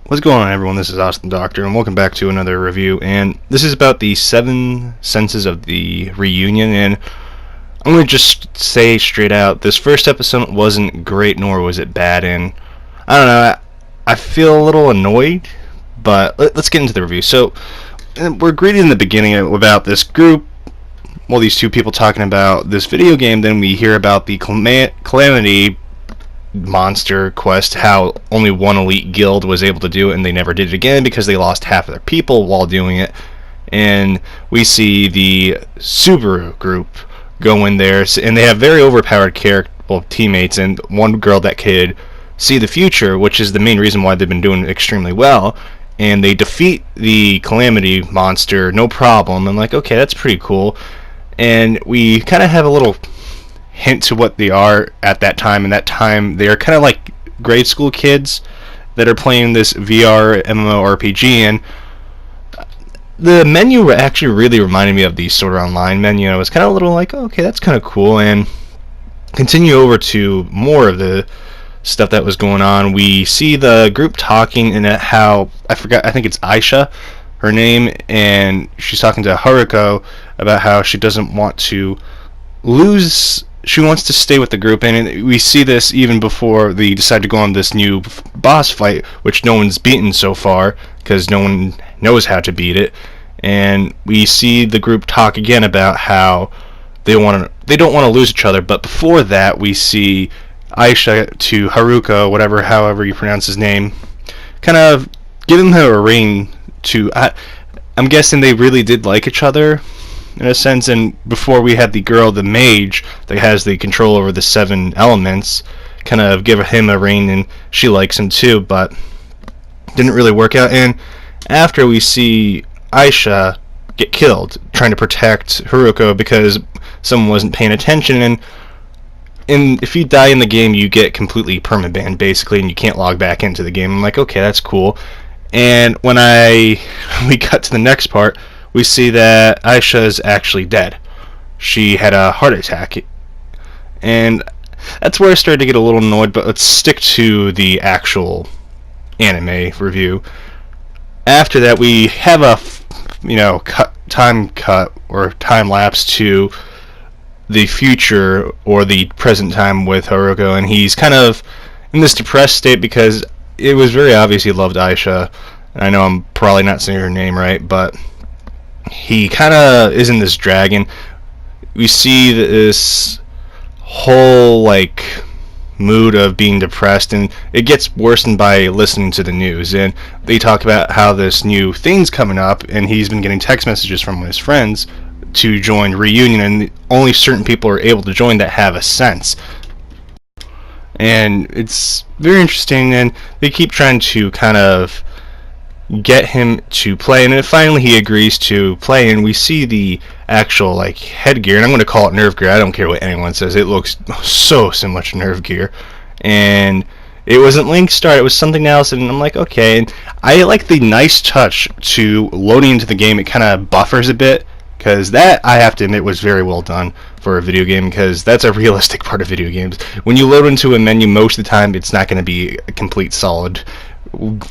What's going on, everyone? This is Austin Doctor, and welcome back to another review. And this is about the 7 senses of the reunion. And I'm going to just say straight out, this first episode wasn't great, nor was it bad. And I don't know, I feel a little annoyed, but let's get into the review. So we're greeted in the beginning about this group. Well, these two people talking about this video game. Then we hear about the Calamity monster quest, how only one elite guild was able to do it, and they never did it again because they lost half of their people while doing it. And we see the Subaru group go in there, and they have very overpowered teammates, and one girl that could see the future, which is the main reason why they've been doing extremely well. And they defeat the Calamity monster, no problem. I'm like, okay, that's pretty cool. And we kind of have a little hint to what they are at that time. And that time, they're kind of like grade school kids that are playing this VR MMORPG. And the menu actually really reminded me of the Sword Art Online menu. I was kind of a little like, oh, okay, that's kind of cool. And continue over to more of the stuff that was going on. We see the group talking, and how, I think it's Aisha, her name, and she's talking to Haruko about how she doesn't want to lose. She wants to stay with the group, and we see this even before they decide to go on this new boss fight, which no one's beaten so far because no one knows how to beat it. And we see the group talk again about how they don't want to lose each other. But before that, we see Aisha to Haruko, however you pronounce his name, kind of giving her a ring to. I'm guessing they really did like each other, in a sense. And before, we had the girl, the mage, that has the control over the 7 elements, kind of give him a ring, and she likes him too, but didn't really work out. And after, we see Aisha get killed trying to protect Haruko because someone wasn't paying attention. And if you die in the game, you get completely permabanned, basically, and you can't log back into the game. I'm like, okay, that's cool. And when we cut to the next part, we see that Aisha is actually dead. She had a heart attack. And that's where I started to get a little annoyed, but let's stick to the actual anime review. After that, we have a time lapse to the future or the present time with Haruko, and he's kind of in this depressed state because it was very obvious he loved Aisha. I know I'm probably not saying her name right, but he kind of is in this dragon. We see this whole mood of being depressed, and it gets worsened by listening to the news. And they talk about how this new thing's coming up, and he's been getting text messages from his friends to join Reunion, and only certain people are able to join that have a sense. And it's very interesting, and they keep trying to kind of get him to play, and then finally he agrees to play, and we see the actual headgear, and I'm going to call it nerve gear. I don't care what anyone says. It looks so similar to nerve gear. And it wasn't Link Star, it was something else, and I'm like, okay. And I like the nice touch to loading into the game. It kind of buffers a bit, because that, I have to admit, was very well done for a video game, because that's a realistic part of video games. When you load into a menu, most of the time it's not going to be a complete solid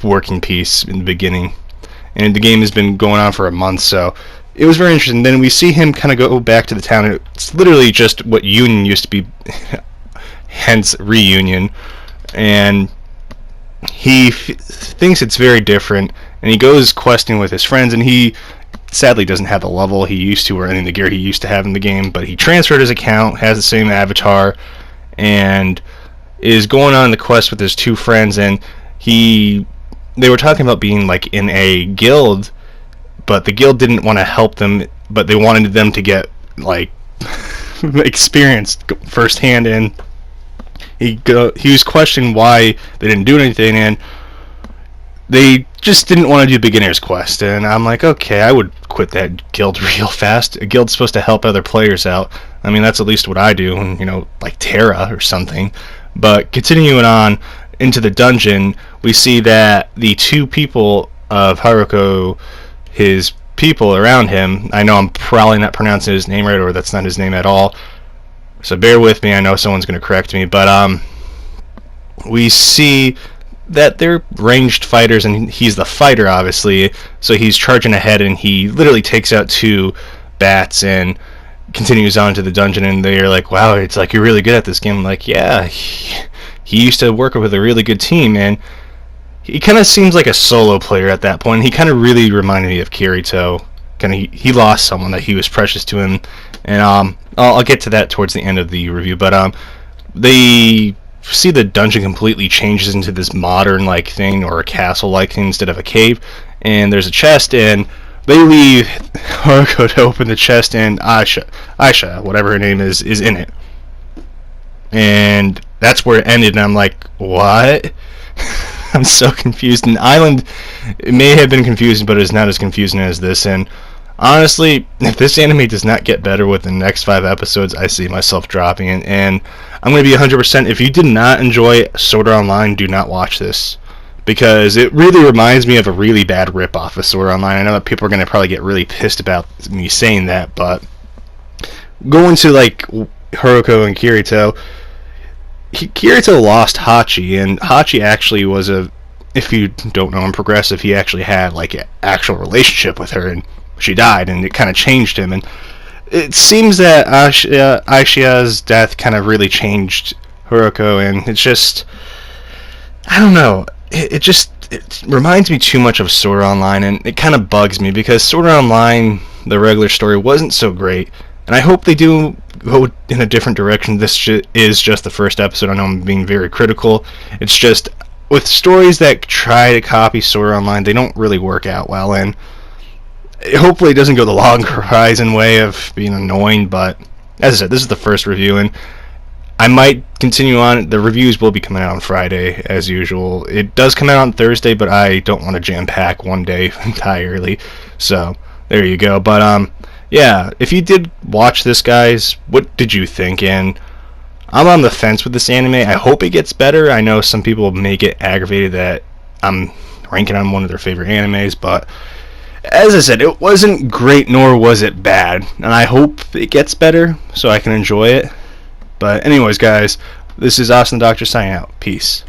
working piece in the beginning. And the game has been going on for a month, so it was very interesting. Then we see him kind of go back to the town. It's literally just what Union used to be, hence Reunion. And he thinks it's very different, and he goes questing with his friends, and he sadly doesn't have the level he used to or any of the gear he used to have in the game, but he transferred his account, has the same avatar, and is going on the quest with his 2 friends. And they were talking about being in a guild, but the guild didn't want to help them, but they wanted them to get experience firsthand. And he was questioning why they didn't do anything, and they just didn't want to do beginner's quest. And I'm like, okay, I would quit that guild real fast. A guild's supposed to help other players out. I mean, that's at least what I do, like Terra or something. But continuing on into the dungeon, we see that the 2 people of Haruko, his people around him, I know I'm probably not pronouncing his name right, or that's not his name at all, so bear with me. I know someone's going to correct me, but we see that they're ranged fighters, and he's the fighter, obviously, so he's charging ahead, and he literally takes out 2 bats and continues on to the dungeon, and they're like, wow, it's like, you're really good at this game. I'm like, yeah, he used to work with a really good team, and he kind of seems like a solo player at that point. He kind of really reminded me of Kirito. He lost someone that he was precious to him, and I'll get to that towards the end of the review, but they see the dungeon completely changes into this modern like thing, or a castle like thing instead of a cave, and there's a chest, and they leave Haruko to open the chest, and Aisha, whatever her name is in it. And that's where it ended, and I'm like, what? I'm so confused. And Island, it may have been confusing, but it's not as confusing as this. And honestly, if this anime does not get better with the next 5 episodes, I see myself dropping it. And I'm going to be 100%. If you did not enjoy Sword Art Online, do not watch this, because it really reminds me of a really bad ripoff of Sword Art Online. I know that people are going to probably get really pissed about me saying that, but going to like Haruko and Kirito, Kirito lost Hachi, and Hachi actually was if you don't know, I'm progressive, he actually had like an actual relationship with her, and she died, and it kind of changed him. And it seems that Aisha's death kind of really changed Haruko, and it's just, I don't know, it reminds me too much of Sword Art Online, and it kind of bugs me, because Sword Art Online, the regular story, wasn't so great, and I hope they do go in a different direction. This is just the first episode. I know I'm being very critical. It's just, with stories that try to copy Sword Art Online, they don't really work out well, and hopefully it doesn't go the Long Horizon way of being annoying. But as I said, this is the first review, and I might continue on. The reviews will be coming out on Friday, as usual. It does come out on Thursday, but I don't want to jam-pack one day entirely, so there you go. But yeah, if you did watch this, guys, what did you think? And I'm on the fence with this anime. I hope it gets better. I know some people may get aggravated that I'm ranking on one of their favorite animes, but as I said, it wasn't great, nor was it bad, and I hope it gets better so I can enjoy it. But anyways, guys, this is Austin Doctor signing out. Peace.